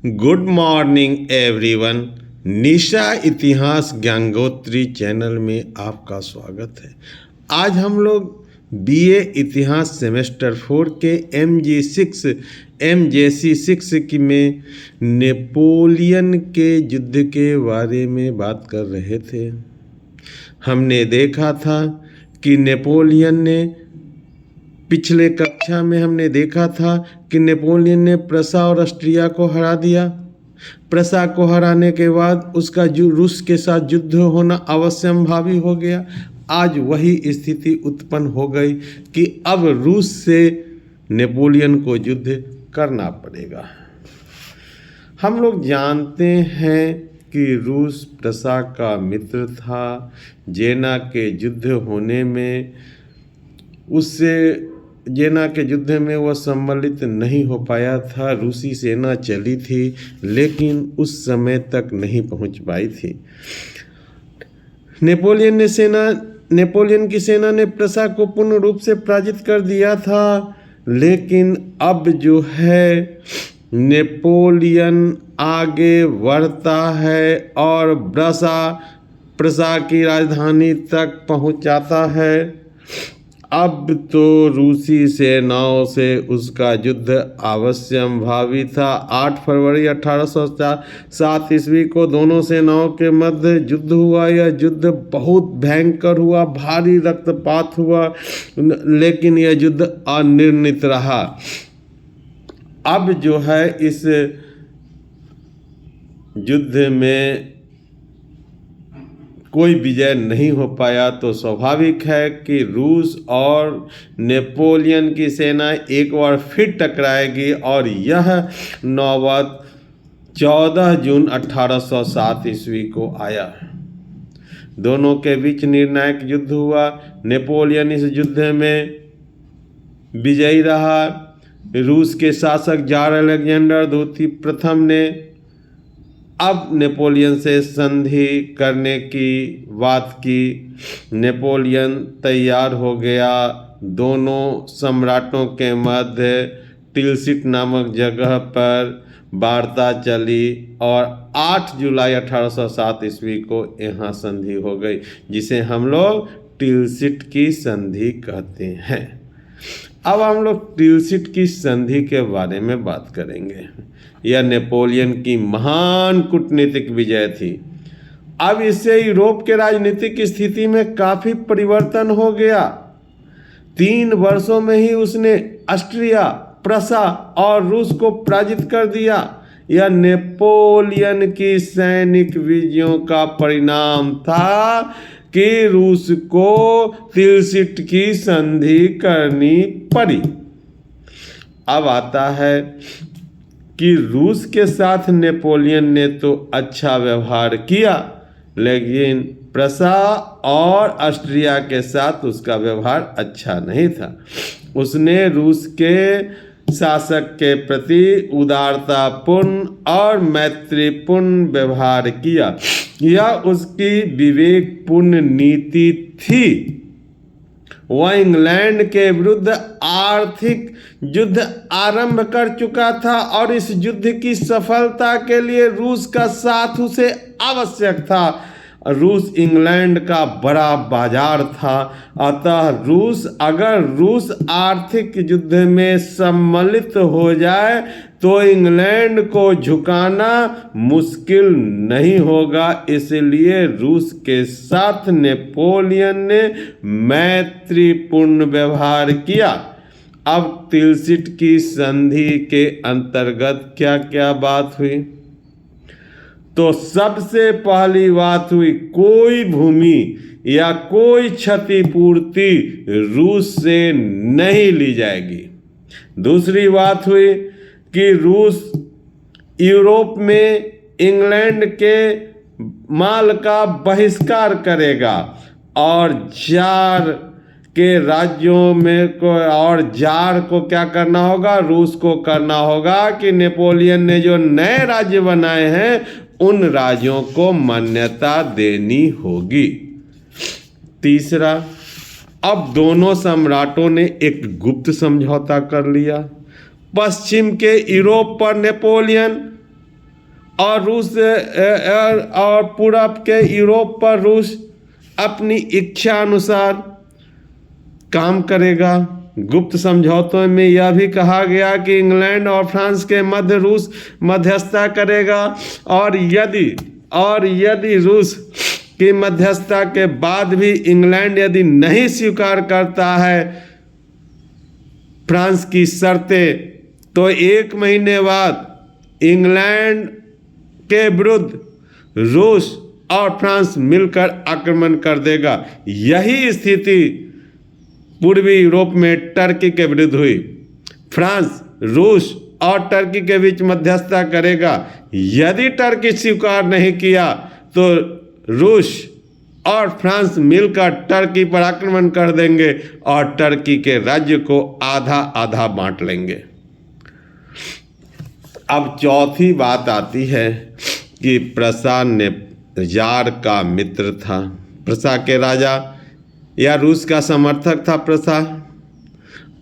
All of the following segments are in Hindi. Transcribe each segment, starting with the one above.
Good morning everyone. निशा इतिहास गंगोत्री चैनल में आपका स्वागत है। आज हम लोग बीए इतिहास सेमेस्टर 4 के MJC6 की में नेपोलियन के युद्ध के बारे में बात कर रहे थे। हमने देखा था कि नेपोलियन ने पिछले कक्षा में हमने देखा था कि नेपोलियन ने प्रसा और ऑस्ट्रिया को हरा दिया। प्रसा को हराने के बाद उसका रूस के साथ युद्ध होना अवश्यंभावी हो गया। आज वही स्थिति उत्पन्न हो गई कि अब रूस से नेपोलियन को युद्ध करना पड़ेगा। हम लोग जानते हैं कि रूस प्रसा का मित्र था। जेना के युद्ध होने में जेना के युद्ध में वह सम्मिलित नहीं हो पाया था। रूसी सेना चली थी लेकिन उस समय तक नहीं पहुंच पाई थी। नेपोलियन की सेना ने प्रसा को पूर्ण रूप से पराजित कर दिया था। लेकिन अब जो है नेपोलियन आगे बढ़ता है और प्रसा की राजधानी तक पहुंच जाता है। अब तो रूसी सेनाओं से उसका युद्ध अवश्यंभावी था। 8 फरवरी 1807 ईस्वी को दोनों सेनाओं के मध्य युद्ध हुआ। यह युद्ध बहुत भयंकर हुआ, भारी रक्तपात हुआ, लेकिन यह युद्ध अनिर्णित रहा। अब जो है इस युद्ध में कोई विजय नहीं हो पाया, तो स्वाभाविक है कि रूस और नेपोलियन की सेना एक बार फिर टकराएगी और यह नौबत 14 जून 1807 ईस्वी को आया। दोनों के बीच निर्णायक युद्ध हुआ। नेपोलियन इस युद्ध में विजयी रहा। रूस के शासक जार अलेक्जेंडर द्वितीय प्रथम ने अब नेपोलियन से संधि करने की बात की। नेपोलियन तैयार हो गया। दोनों सम्राटों के मध्य टिलसिट नामक जगह पर वार्ता चली और 8 जुलाई 1807 ईस्वी को यहाँ संधि हो गई, जिसे हम लोग टिलसिट की संधि कहते हैं। अब हम लोग टिलसिट की संधि के बारे में बात करेंगे। यह नेपोलियन की महान कूटनीतिक विजय थी। अब इससे यूरोप के राजनीतिक स्थिति में काफी परिवर्तन हो गया। 3 वर्षों में ही उसने ऑस्ट्रिया, प्रसा और रूस को पराजित कर दिया। यह नेपोलियन की सैनिक विजयों का परिणाम था कि रूस को तिलसिट की संधि करनी पड़ी। अब आता है कि रूस के साथ नेपोलियन ने तो अच्छा व्यवहार किया, लेकिन प्रसा और ऑस्ट्रिया के साथ उसका व्यवहार अच्छा नहीं था। उसने रूस के शासक के प्रति उदारतापूर्ण और मैत्रीपूर्ण व्यवहार किया। यह उसकी विवेकपूर्ण नीति थी। वह इंग्लैंड के विरुद्ध आर्थिक युद्ध आरंभ कर चुका था और इस युद्ध की सफलता के लिए रूस का साथ उसे आवश्यक था। रूस इंग्लैंड का बड़ा बाजार था, अतः अगर रूस आर्थिक युद्ध में सम्मिलित हो जाए तो इंग्लैंड को झुकाना मुश्किल नहीं होगा। इसलिए रूस के साथ नेपोलियन ने मैत्रीपूर्ण व्यवहार किया। अब तिलसिट की संधि के अंतर्गत क्या क्या बात हुई? तो सबसे पहली बात हुई, कोई भूमि या कोई क्षतिपूर्ति रूस से नहीं ली जाएगी। दूसरी बात हुई कि रूस यूरोप में इंग्लैंड के माल का बहिष्कार करेगा और जार के राज्यों में जार को क्या करना होगा? रूस को करना होगा कि नेपोलियन ने जो नए राज्य बनाए हैं उन राज्यों को मान्यता देनी होगी। तीसरा, अब दोनों सम्राटों ने एक गुप्त समझौता कर लिया। पश्चिम के यूरोप पर नेपोलियन और रूस और पूरब के यूरोप पर रूस अपनी इच्छा अनुसार काम करेगा। गुप्त समझौतों में यह भी कहा गया कि इंग्लैंड और फ्रांस के मध्य रूस मध्यस्थता करेगा, और यदि रूस की मध्यस्थता के बाद भी इंग्लैंड यदि नहीं स्वीकार करता है फ्रांस की शर्तें, तो 1 महीने बाद इंग्लैंड के विरुद्ध रूस और फ्रांस मिलकर आक्रमण कर देगा। यही स्थिति पूर्वी यूरोप में टर्की के विरुद्ध हुई। फ्रांस रूस और टर्की के बीच मध्यस्थता करेगा। यदि टर्की स्वीकार नहीं किया तो रूस और फ्रांस मिलकर टर्की पर आक्रमण कर देंगे और टर्की के राज्य को आधा आधा बांट लेंगे। अब चौथी बात आती है कि प्रसा ने जार का मित्र था। प्रसा के राजा या रूस का समर्थक था प्रसा।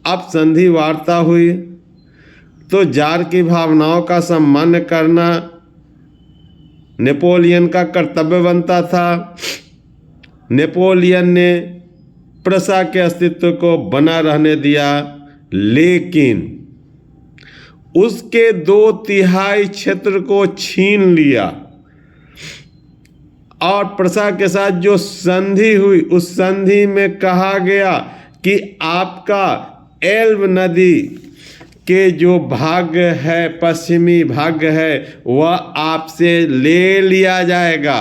अब संधि वार्ता हुई तो जार की भावनाओं का सम्मान करना नेपोलियन का कर्तव्य बनता था। नेपोलियन ने प्रसा के अस्तित्व को बना रहने दिया, लेकिन उसके 2/3 क्षेत्र को छीन लिया और प्रसा के साथ जो संधि हुई उस संधि में कहा गया कि आपका एल्ब नदी के जो भाग है, पश्चिमी भाग है, वह आपसे ले लिया जाएगा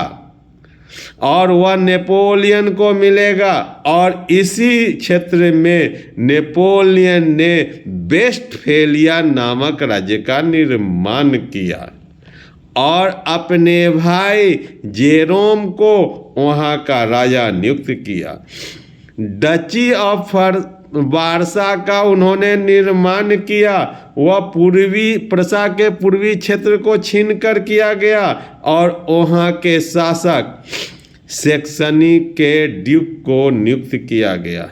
और वह नेपोलियन को मिलेगा। और इसी क्षेत्र में नेपोलियन ने वेस्टफेलिया नामक राज्य का निर्माण किया और अपने भाई जेरोम को वहाँ का राजा नियुक्त किया। डची ऑफ वारसा का उन्होंने निर्माण किया। वह पूर्वी प्रसा के पूर्वी क्षेत्र को छीनकर किया गया और वहाँ के शासक सेक्सनी के ड्यूक को नियुक्त किया गया।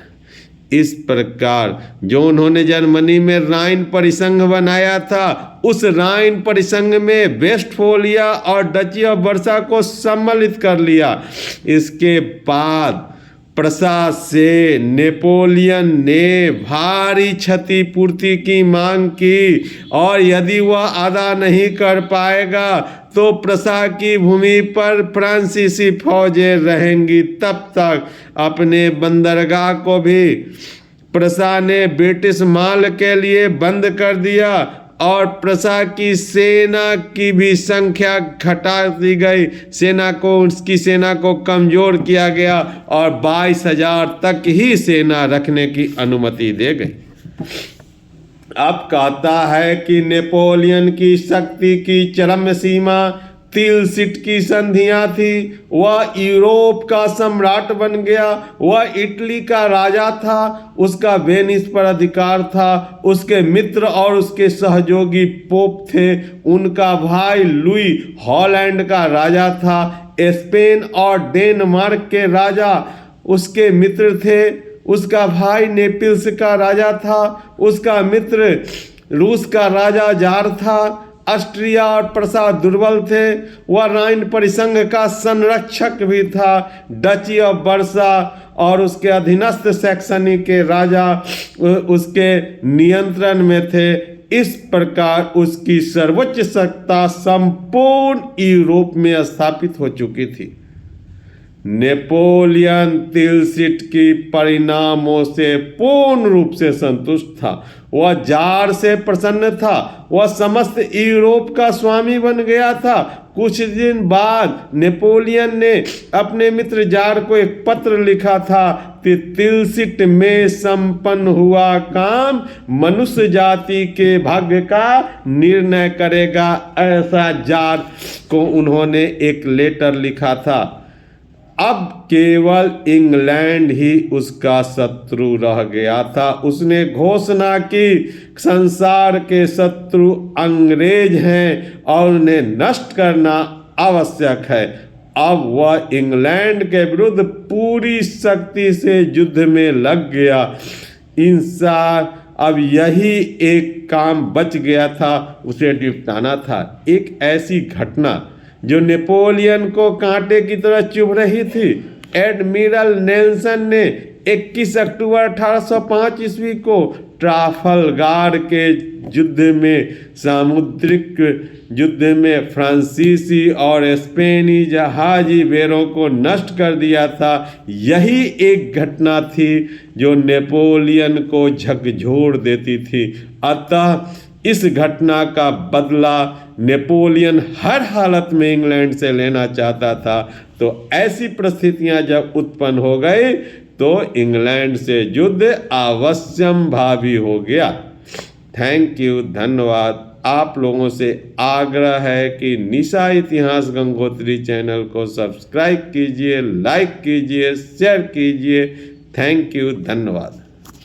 इस प्रकार जो उन्होंने जर्मनी में राइन परिसंघ बनाया था, उस राइन परिसंघ में वेस्टफोलिया और डची ऑफ वर्सा को सम्मिलित कर लिया। इसके बाद प्रसा से नेपोलियन ने भारी क्षतिपूर्ति की मांग की और यदि वह अदा नहीं कर पाएगा तो प्रसा की भूमि पर फ्रांसीसी फौजें रहेंगी। तब तक अपने बंदरगाह को भी प्रसा ने ब्रिटिश माल के लिए बंद कर दिया और प्रसा की सेना की भी संख्या घटा दी गई। उसकी सेना को कमजोर किया गया और 22,000 तक ही सेना रखने की अनुमति दे गई। अब कहता है कि नेपोलियन की शक्ति की चरम सीमा तिलसिट की संधियां थी। वह यूरोप का सम्राट बन गया। वह इटली का राजा था। उसका वेनिस पर अधिकार था। उसके मित्र और उसके सहयोगी पोप थे। उनका भाई लुई हॉलैंड का राजा था। स्पेन और डेनमार्क के राजा उसके मित्र थे। उसका भाई नेपिल्स का राजा था। उसका मित्र रूस का राजा जार था। ऑस्ट्रिया और प्रसा दुर्बल थे। वह राइन परिसंघ का संरक्षक भी था। डची ऑफ वर्सा और उसके अधीनस्थ सैक्सनी के राजा उसके नियंत्रण में थे। इस प्रकार उसकी सर्वोच्च सत्ता संपूर्ण यूरोप में स्थापित हो चुकी थी। नेपोलियन तिलसिट की परिणामों से पूर्ण रूप से संतुष्ट था। वह जार से प्रसन्न था। वह समस्त यूरोप का स्वामी बन गया था। कुछ दिन बाद नेपोलियन ने अपने मित्र जार को एक पत्र लिखा था कि तिलसिट में संपन्न हुआ काम मनुष्य जाति के भाग्य का निर्णय करेगा। ऐसा जार को उन्होंने एक लेटर लिखा था। अब केवल इंग्लैंड ही उसका शत्रु रह गया था। उसने घोषणा की संसार के शत्रु अंग्रेज हैं और उन्हें नष्ट करना आवश्यक है। अब वह इंग्लैंड के विरुद्ध पूरी शक्ति से युद्ध में लग गया। अब यही एक काम बच गया था, उसे निपटाना था। एक ऐसी घटना जो नेपोलियन को कांटे की तरह चुभ रही थी। एडमिरल नेल्सन ने 21 अक्टूबर 1805 ईस्वी को ट्राफलगार के युद्ध में, सामुद्रिक युद्ध में फ्रांसीसी और स्पेनी जहाजी बेरों को नष्ट कर दिया था। यही एक घटना थी जो नेपोलियन को झकझोर देती थी। अतः इस घटना का बदला नेपोलियन हर हालत में इंग्लैंड से लेना चाहता था। तो ऐसी परिस्थितियां जब उत्पन्न हो गई तो इंग्लैंड से युद्ध अवश्यंभावी हो गया। थैंक यू, धन्यवाद। आप लोगों से आग्रह है कि निशा इतिहास गंगोत्री चैनल को सब्सक्राइब कीजिए, लाइक कीजिए, शेयर कीजिए। थैंक यू, धन्यवाद।